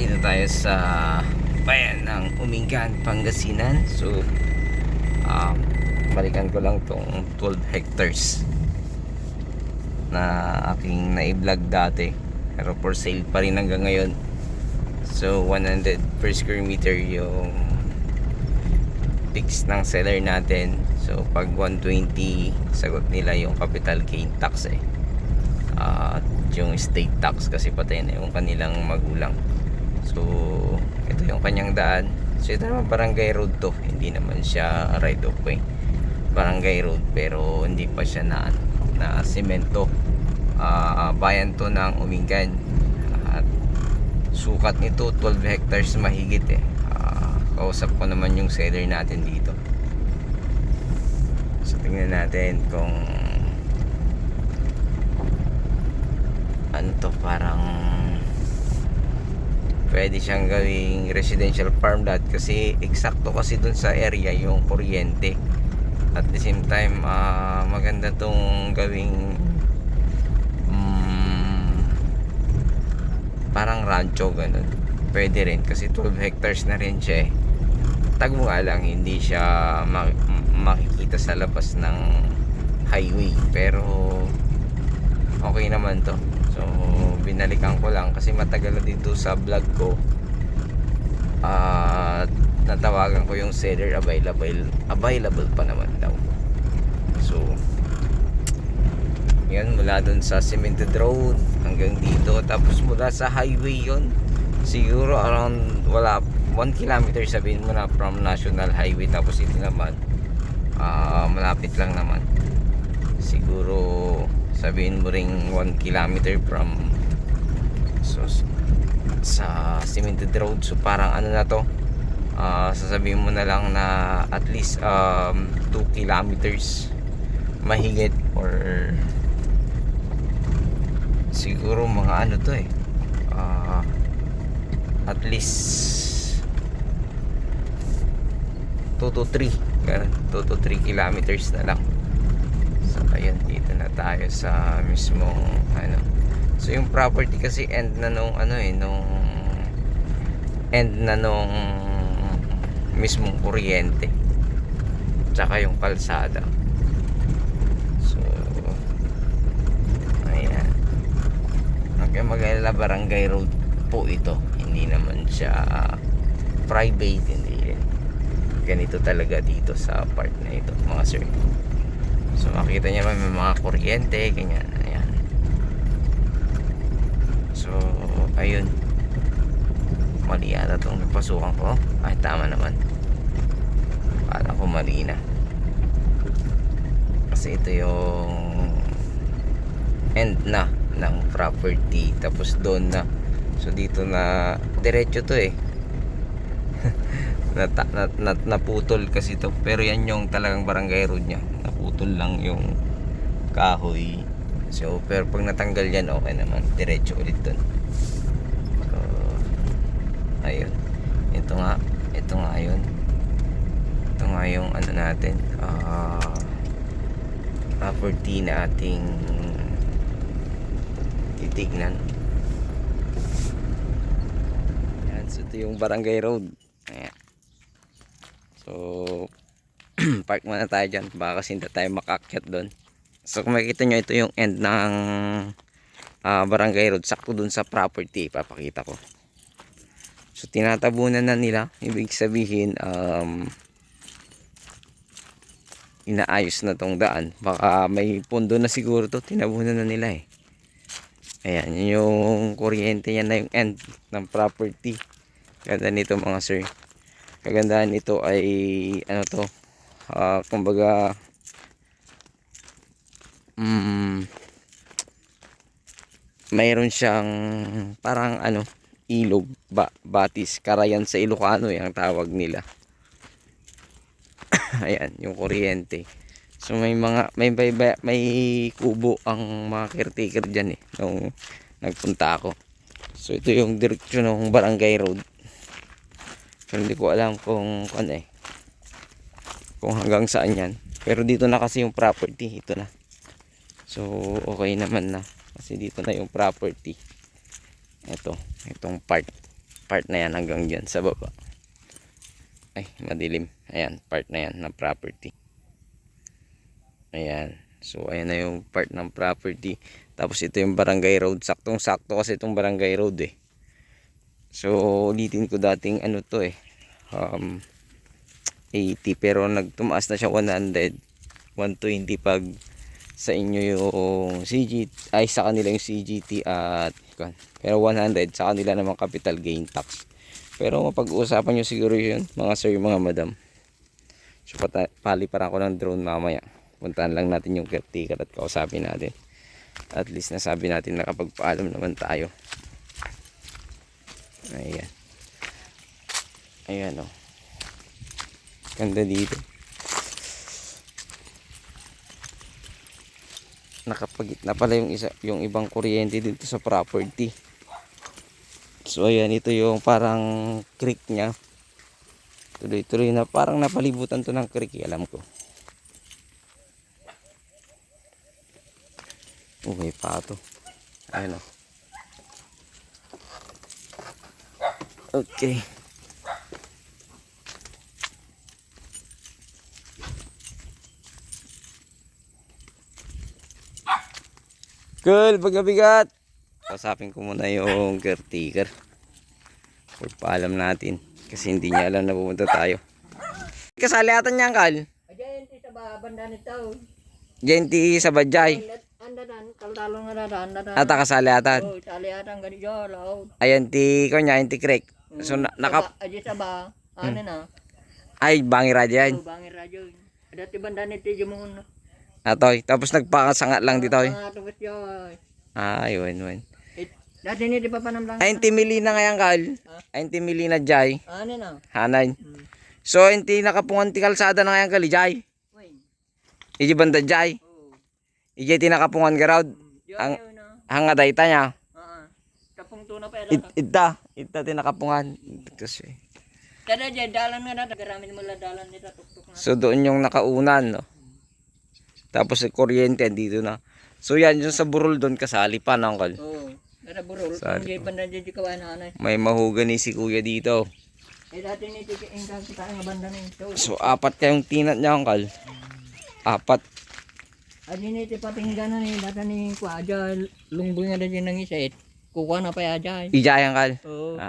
Dito tayo sa bayan ng Umingan, Pangasinan. So balikan ko lang tong 12 hectares na aking na-vlog dati, pero for sale pa rin hanggang ngayon. So 100 per square meter yung fix ng seller natin. So pag 120, sagot nila yung capital gain tax at yung estate tax kasi patay na yung kanilang magulang. So ito yung kanyang daan. So ito naman barangay road to, hindi naman siya right of way, barangay road, pero hindi pa siya na semento. Bayan to ng Umingan at sukat nito 12 hectares mahigit kausap ko naman yung seller natin dito. So tingnan natin kung ano to, parang pwede siyang gawing residential farm lot kasi eksakto kasi dun sa area yung kuryente. At the same time maganda tong gawing parang rancho ganun. Pwede rin kasi 12 hectares na rin siya Tag mo nga lang hindi siya makikita sa labas ng highway, pero okay naman to. So binalikan ko lang kasi matagal na dito sa vlog ko at natawagan ko yung seller, available pa naman daw. So yan, mula dun sa cemented road hanggang dito, tapos mula sa highway yon siguro around 1 kilometer sabihin mo na from national highway. Tapos ito naman malapit lang naman, siguro sabihin mo ring 1 kilometer from sa cemented road. So parang ano na to, sasabihin mo na lang na at least 2 kilometers mahigit, or siguro mga ano to at least 2 to 3 2 to 3 kilometers na lang. So ayun, dito na tayo sa mismong ano. So yung property kasi end na nung mismong kuryente tsaka yung kalsada. So ayan, hanggang mag-alala, barangay road po ito, hindi naman siya private, hindi rin. Ganito talaga dito sa part na ito mga sir. So makita niya may mga kuryente ganyan. Ayan. So ayun, mali yata itong napasukan ko. Ay tama naman, kala ko mali na, kasi ito yung end na ng property, tapos doon na. So dito na diretso to naputol kasi to, pero yan yung talagang barangay road nya, naputol lang yung kahoy. So pero pag natanggal yan, okay naman, diretso ulit dun. So ayun, ito nga yun, ito nga yung ano natin, property na ating titignan. Yan, so ito yung barangay road. Ayan. So park muna tayo dyan, baka kasi hindi tayo makakyat doon. So kung makikita nyo, ito yung end ng barangay road, sakto dun sa property, papakita ko. So tinatabunan na nila, ibig sabihin inaayos na tong daan. Baka may pundo na siguro to, tinabunan na nila Ayan, yung kuryente, yan na yung end ng property. Ganda nito mga sir. Kagandahan nito ay ano to, kumbaga mayroon siyang parang ano, ilog, batis, karayan sa Ilocano yung tawag nila. Ayan yung kuryente. So may kubo ang mga caretaker dyan nung nagpunta ako. So ito yung direksyon ng barangay road, pero hindi ko alam kung kung hanggang saan yan. Pero dito na kasi yung property, ito na. So okay naman na kasi dito na yung property. Itong part part na yan hanggang dyan sa baba. Ay, madilim. Ayan, part na yan ng property. Ayan. So, ayan na yung part ng property. Tapos ito yung barangay road. Saktong-sakto kasi itong barangay road eh. So, ulitin ko dating ano to eh. 80 pero nagtumaas na siya 100. 120 pag sa inyo yung CGT. Ay, sa kanila yung CGT at pero 100 sa kanila naman capital gain tax. Pero mapag-uusapan nyo siguro yun mga sir, mga madam. So, paliparan ko ng drone mamaya. Puntahan lang natin yung caretaker at kausapin natin. At least nasabi natin nakapagpaalam naman tayo. Ayan. Ayan o. Ganda dito. Nakapagitna pala yung ibang kuryente dito sa property. So ayan, ito yung parang creek niya. Tuloy-tuloy na parang napalibutan to ng creek, alam ko. May pato. Ayan o. Okay. Cool, bigat. Kasapin ko muna yung caretaker. Pagpaalam natin. Kasi hindi niya alam na pumunta tayo. Kasali atan niya, Kal. Diyan sa banda nito. Genti sa Bajay. Andadan, kaltalong andadan. Ata kasali atan. Oh, sali atan ganito law. Ayan ti kanya, ayan ti creek. So naka Aji sa ba? Ano na? ay bangi radya yan. Oh, bangir radyo. Ada ti banda nito jumun. Atoy, tapos nagpakasangat lang dito. Tubos yoy. Ay, wen. Dati ni di pa panamlang. Ay, ti Milina ngayon, Kal. Ay, ti Milina Jay. Ano na? Hanay. So, hindi nakapungan ti kalsada na ngayon, Kal, Jay. Wait. Iji banda Jay. Oh. Iji ti nakapungan garod. Ang hanga dayta niya. Kapung tuna pa Ita ti nakapungan. Kasi. Kada dyan, dalan nga na. Garamin mo lang dalan nila. Tuktok na. So, doon yung nakaunan, no? Tapos, kuryente, dito na. So, yan, yung sa burol doon kasali pa, no, Kal? Oo. Kada burol. Sali Kung di banda dyan di kawan na. May mahugani si kuya dito. Dati ni tiki ingkang kita nga banda nito. So, 4 kayong tinat niya, Kal. 4. Adi ni ti patinggan ni data ni ku aja lungboy nga dyan ng isait. Kukuha na pa aja. Ijayan, Kal. Oo.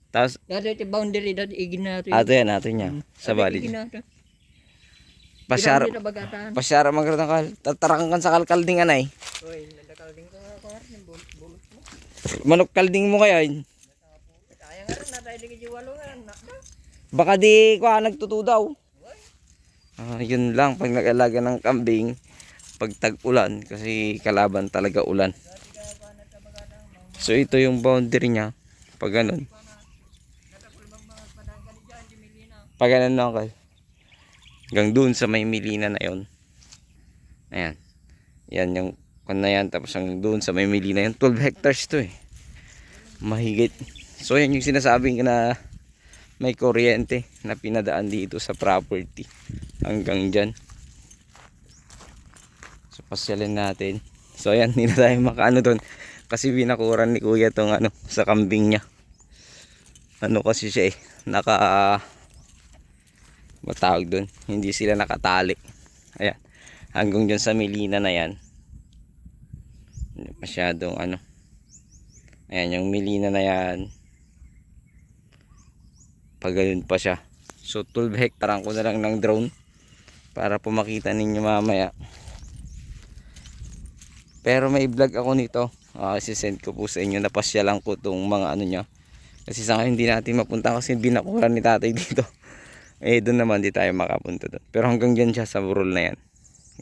Tapos, Dati ti boundary dati igin na ito. ato yan, niya. Sa bali. Pasyara magkaroon, Kal. Tatarakan kan sa kalkalding, anay. Uy, nadakalding ko nga ako nga. Bulot mo. Manok kalding mo kaya yun. Kaya nga rin na tayo di walo nga. Baka di ko nagtutudaw. Yun lang pag nag-alaga ng kambing pag tag-ulan kasi kalaban talaga ulan. So ito yung boundary niya pag ganun. Pag ganun na, Kal. Hanggang dun sa may Milina na yun. Ayan. Yan yung na yan, tapos hanggang doon sa may Milina yan, 12 hectares to eh, mahigit. So yan yung sinasabing na may kuryente na pinadaan dito sa property hanggang dyan. So pasyalin natin. So yan, hindi na tayo makaano doon kasi binakuran ni kuya tong ano sa kambing niya. Ano kasi siya eh, matawag doon, hindi sila nakatali. Ayan, hanggang dyan sa Milina na yan. Masyadong ano. Ayan yung Milina na yan. Pag ganun pa siya. So 12 hectare ko na lang ng drone para po makita ninyo mamaya. Pero may vlog ako nito. Sisend ko po sa inyo. Napasya lang ko itong mga ano niya. Kasi sa ngayon hindi natin mapunta kasi binakuran ni tatay dito. Doon naman di tayo makapunta doon. Pero hanggang dyan siya sa burol na yan.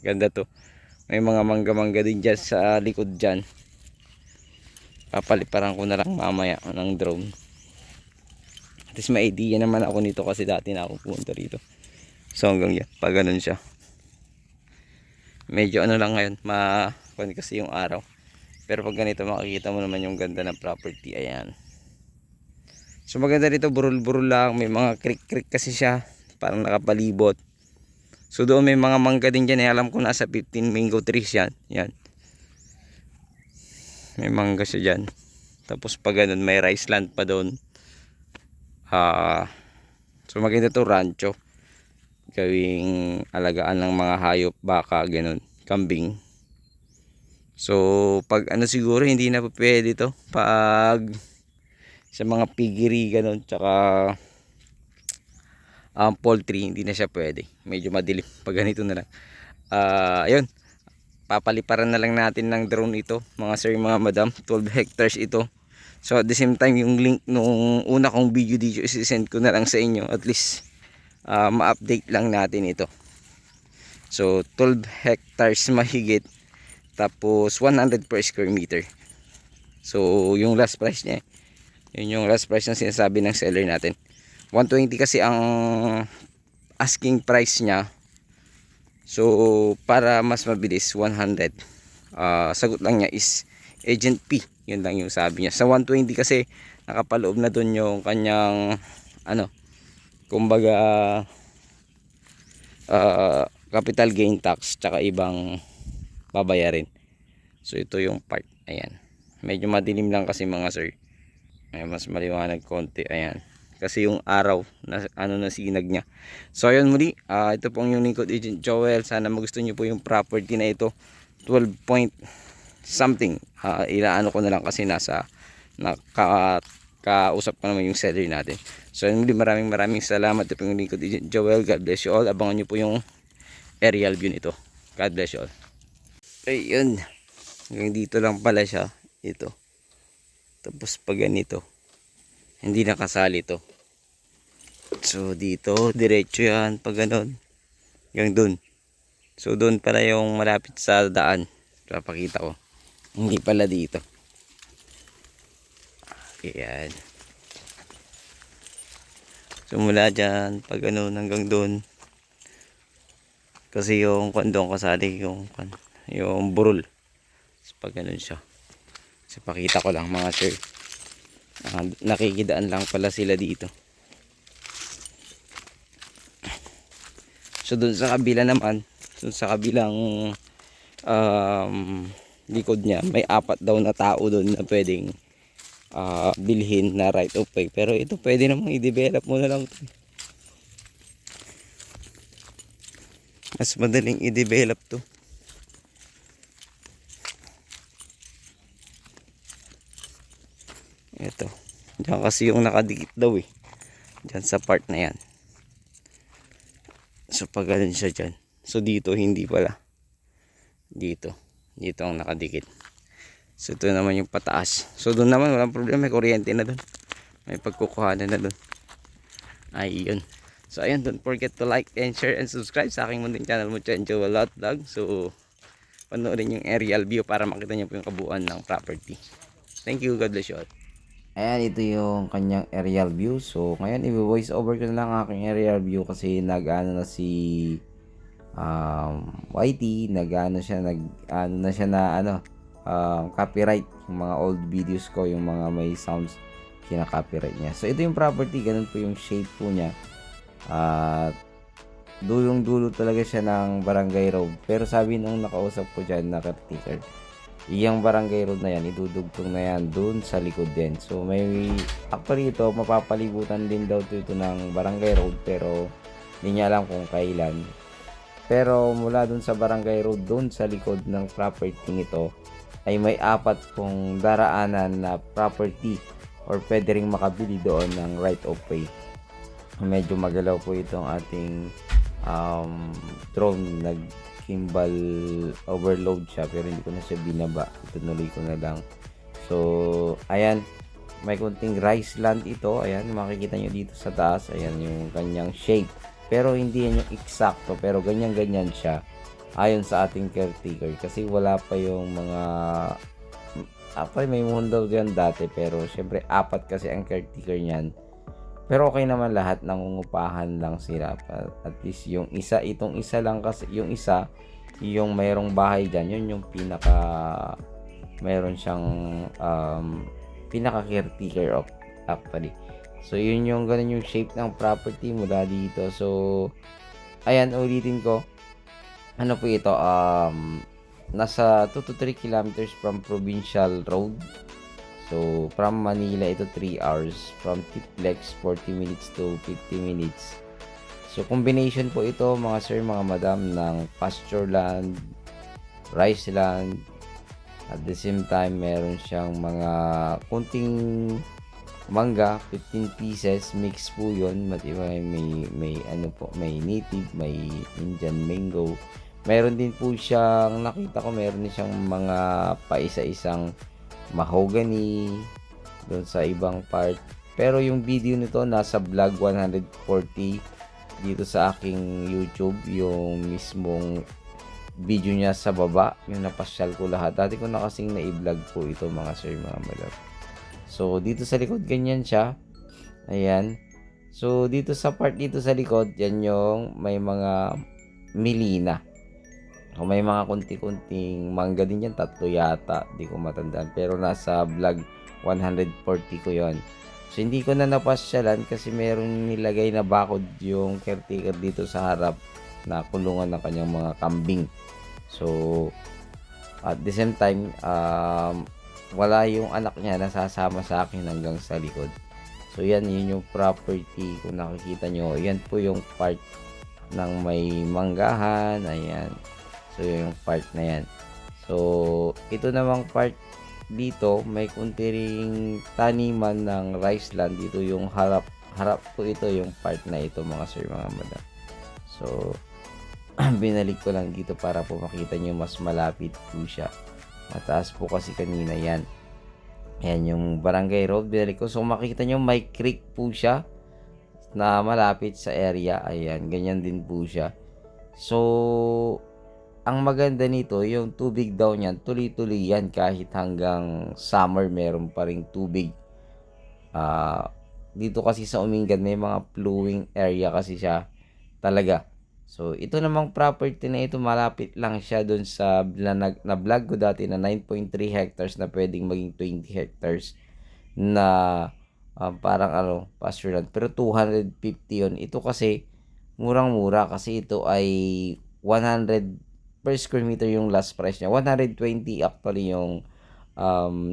Ganda to. May mga mangga-mangga din dyan sa likod dyan. Papaliparan ko na lang mamaya ng drone. At least may idea naman ako nito kasi dati na ako pumunta rito. So hanggang yan, pag ganun siya. Medyo ano lang ngayon, makuhan kasi yung araw. Pero pag ganito makikita mo naman yung ganda ng property. Ayan. So maganda dito, burul-burul lang. May mga creek-creek kasi siya. Parang nakapalibot. So doon may mga mangga din dyan. Alam ko nasa 15 mango trees yan. Yan. May mangga siya dyan. Tapos pag ganun may rice land pa doon. So maganda to rancho. Gawing alagaan ng mga hayop, baka, ganun, kambing. So pag ano siguro hindi na pa pwede to pag sa mga piggery ganun, tsaka poultry, hindi na siya pwede. Medyo madilim pag ganito na lang. Ayun, papaliparan na lang natin ng drone ito mga sir, mga madam. 12 hectares ito. So at the same time, yung link nung una kong video dito isi-send ko na lang sa inyo, at least ma-update lang natin ito. So 12 hectares mahigit, tapos 100 per square meter. So yung last price niya, yun yung last price na sinasabi ng seller natin. 120 kasi ang asking price niya. So para mas mabilis, 100. Sagot lang niya is agent P. Yun lang yung sabi niya. Sa 120 kasi nakapaloob na dun yung kanyang ano, kumbaga capital gain tax tsaka ibang babayarin. So ito yung part. Ayan. Medyo madilim lang kasi mga sir. Ayan, mas maliwanag konti. Ayan. Kasi yung araw na ano na sinag niya. So ayun muli, ito pong yung lingkod agent Joel. Sana magustuhan niyo po yung property na ito. 12 point something. Ilaano ko na lang kasi nasa kausap ko naman yung seller natin. So ayun muli, maraming salamat. Ito pong yung lingkod agent Joel. God bless you all. Abangan niyo po yung aerial view nito. God bless you all. Ayun. Hanggang dito lang pala siya. Ito. Tapos pag ganito, hindi nakasali to. So dito diretso yan pag ganon hanggang dun. So dun pala yung malapit sa daan. Papakita ko. Hindi pala dito. Ayan. So mula dyan pag ganon hanggang dun. Kasi yung kondong kasali yung burol. So pag ganon siya. So pakita ko lang mga sir. Nakikidaan lang pala sila dito. So dun sa kabila naman, dun sa kabilang likod niya, may 4 daw na tao dun na pwedeng bilhin na right of way. Pero ito pwede namang i-develop mo na lang to. Mas madaling i-develop to. Ito. Diyan kasi yung nakadikit daw eh. Diyan sa part na yan. So pag ganun siya dyan. So dito hindi pala. Dito. Dito ang nakadikit. So ito naman yung pataas. So doon naman walang problema. May kuryente na doon. May pagkukuhanan na doon. Ayun. So ayun. Don't forget to like and share and subscribe sa aking munting channel mo, Joel Lot Vlog. So panoorin yung aerial view para makita niyo po yung kabuuan ng property. Thank you. God bless you all. Ayan, ito yung kanyang aerial view. So, ngayon, i-voice over ko na lang aking aerial view kasi nag-ano na si YT, nag-ano siya, copyright yung mga old videos ko, yung mga may sounds, kina-copyright niya. So, ito yung property, ganun po yung shape po niya. At dulong-dulo talaga siya ng Barangay Road. Pero sabi nung nakausap ko dyan na caretaker, iyang Barangay Road na yan, idudugtong na yan dun sa likod din. So may actually ito, mapapalibutan din daw ito ng Barangay Road, pero hindi niya alam kung kailan. Pero mula dun sa Barangay Road, dun sa likod ng property nito, ay may 4 pong daraanan na property or pwede ring makabili doon ng right of way. Medyo magalaw po itong ating drone, gimbal overload siya, pero hindi ko na siya binaba, itunuloy ko na lang. So ayan, may kunting rice land ito. Ayan, makikita nyo dito sa taas. Ayan yung kanyang shape, pero hindi yan yung eksakto, pero ganyan siya ayon sa ating caretaker, kasi wala pa yung mga may mundo dyan dati, pero syempre 4 kasi ang caretaker niyan. Pero okay naman lahat, nangungupahan lang sila. At least yung isa, itong isa lang kasi, yung isa, yung mayroong bahay dyan, yun yung mayroon siyang pinaka caretaker of actually. So yun yung ganun yung shape ng property mula dito. So ayan, ulitin ko. Ano po ito? Nasa 2 to 3 kilometers from Provincial Road. So, from Manila, ito 3 hours. From Tiplex, 40 minutes to 50 minutes. So, combination po ito, mga sir, mga madam, ng pasture land, rice land. At the same time, meron siyang mga kunting mangga, 15 pieces, mix po yun. May ano po, may native, may Indian mango. Meron din po siyang, nakita ko, meron din siyang mga paisa-isang mahogany doon sa ibang part. Pero yung video nito, nasa vlog 140 dito sa aking YouTube, yung mismong video niya sa baba, yung napasyal ko lahat. Dati ko na kasing na-vlog po ito, mga sir, mga madam. So, dito sa likod, ganyan siya. Ayan. So, dito sa part dito sa likod, yan yung may mga milina. O may mga kunti-kunting mangga din yan, 3 yata, di ko matandaan. Pero nasa vlog 140 ko yon. So, hindi ko na napasyalan kasi meron nilagay na bakod yung caretaker dito sa harap na kulungan ng kanyang mga kambing. So, at the same time, wala yung anak niya nasasama sa akin hanggang sa likod. So, yun yung property. Kung nakikita nyo, yan po yung part ng may manggahan. Ayan. So, yung part na yan. So, ito namang part dito, may kunti ring taniman ng rice land. Dito yung harap po ito, yung part na ito, mga sir, mga madam. So, binalik ko lang dito para po makita nyo mas malapit po siya. Mataas po kasi kanina yan. Ayan yung barangay road, binalik ko. So makikita nyo may creek po siya na malapit sa area. Ayan, ganyan din po siya. So, ang maganda nito, yung tubig daw niyan, tuloy-tuloy yan kahit hanggang summer meron pa ring tubig. Dito kasi sa Umingan may mga flowing area kasi siya talaga. So, ito namang property na ito, malapit lang siya doon sa na vlog ko dati na 9.3 hectares na pwedeng maging 20 hectares na parang pasture land. Pero 250 yun. Ito kasi, murang-mura kasi ito ay 100 per square meter yung last price niya. 120 actually yung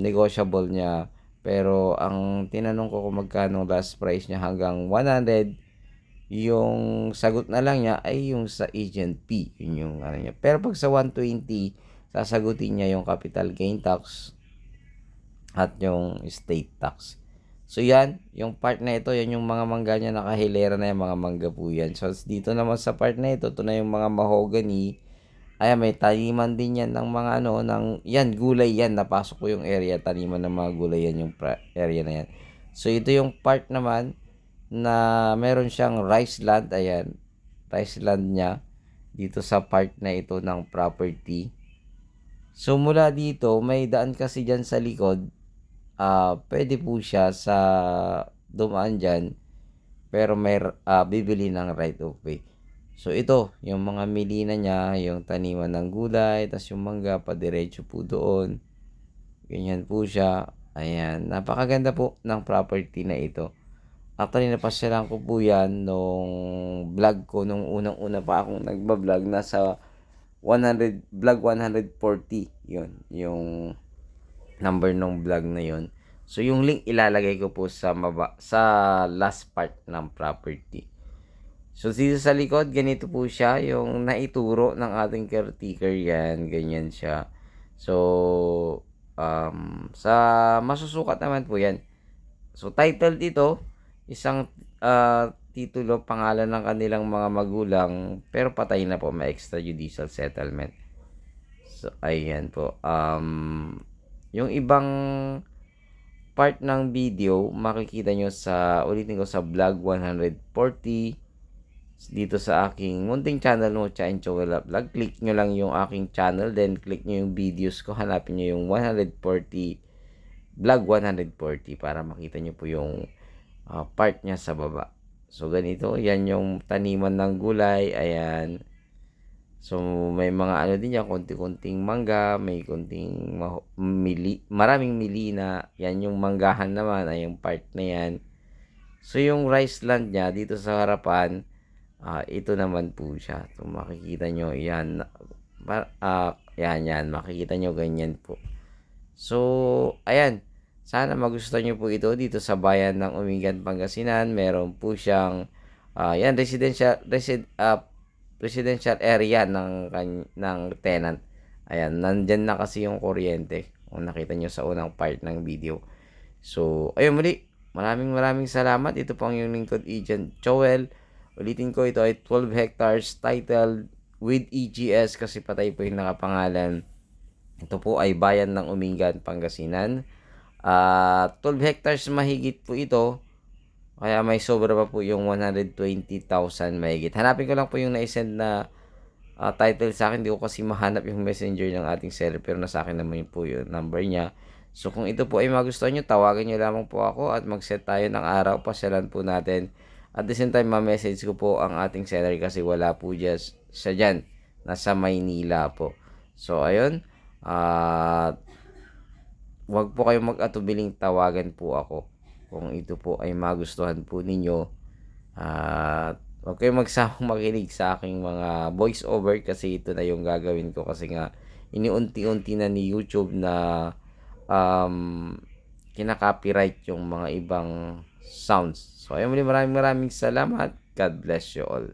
negotiable niya. Pero ang tinanong ko kung magkano last price niya hanggang 100, yung sagot na lang niya ay yung sa agent fee, yun yung ano niya. Pero pag sa 120, sasagutin niya yung capital gain tax at yung estate tax. So yan, yung part na ito, yan yung mga mangga niya, nakahilera na yung mga mangga po yan. So dito naman sa part na ito na yung mga mahogany. Ayan, may taniman din yan ng mga yan, gulay yan. Napasok ko yung area, taniman ng mga gulay yan, yung area na yan. So ito yung part naman na meron siyang rice land. Ayan, rice land niya dito sa part na ito ng property. So mula dito may daan kasi dyan sa likod. Pwede po siya sa dumaan dyan, pero may bibili ng right of way. So ito yung mga milina niya, yung taniman ng gulay, tas yung mangga padiretso po doon. Ganyan po siya. Ayan, napakaganda po ng property na ito. Actually, napasyalan ko po yan nung vlog ko, nung unang-una pa akong nagbablog, nasa 100, vlog 140, yun, yung number ng vlog na yun. So, yung link ilalagay ko po sa last part ng property. So, dito sa likod, ganito po siya, yung naituro ng ating caretaker yan, ganyan siya. So, sa masusukat naman po yan. So, title dito, isang titulo, pangalan ng kanilang mga magulang, pero patay na po, may extrajudicial settlement. So, ayan po. Yung ibang part ng video, makikita nyo ulitin ko sa vlog 140, dito sa aking munting channel mo, Cha and Chowela Vlog. Click nyo lang yung aking channel, then click nyo yung videos ko, hanapin nyo yung 140, vlog 140, para makita nyo po yung part niya sa baba. So ganito, yan yung taniman ng gulay. Ayan. So may mga din yan, konti-konting mangga, may konting maraming milina. Yan yung manggahan naman, ay yung part na yan. So yung rice land niya dito sa harapan, ito naman po siya. So makikita nyo yan, yan makikita nyo ganyan po. So ayan, Sana magustuhan nyo po ito dito sa bayan ng Umingan, Pangasinan. Meron po siyang yan residential area ng tenant. Ayan, nandyan na kasi yung kuryente. Kung nakita nyo sa unang part ng video. So, ayun muli. Maraming salamat. Ito po ang yung lingkod Agent Joel. Ulitin ko, ito ay 12 hectares titled with EGS kasi patay po yung nakapangalan. Ito po ay bayan ng Umingan, Pangasinan. 12 hectares mahigit po ito. Kaya may sobra pa po yung 120,000 mahigit. Hanapin ko lang po yung naisend na title sa akin. Hindi ko kasi mahanap yung messenger ng ating seller. Pero nasa akin naman po yung number niya. So kung ito po ay magustuhan nyo, tawagan nyo lamang po ako at mag-set tayo ng araw. Pasyalan po natin. At the same time, ma-message ko po ang ating seller kasi wala po siya dyan. Nasa Maynila po. So ayun. Wag po kayong mag-atubiling tawagan po ako kung ito po ay magustuhan po ninyo. At wag kayong magsawang makinig sa aking mga voice over kasi ito na yung gagawin ko kasi nga iniunti-unti na ni YouTube na kinaka-copyright yung mga ibang sounds. So ayun, maraming salamat. God bless you all.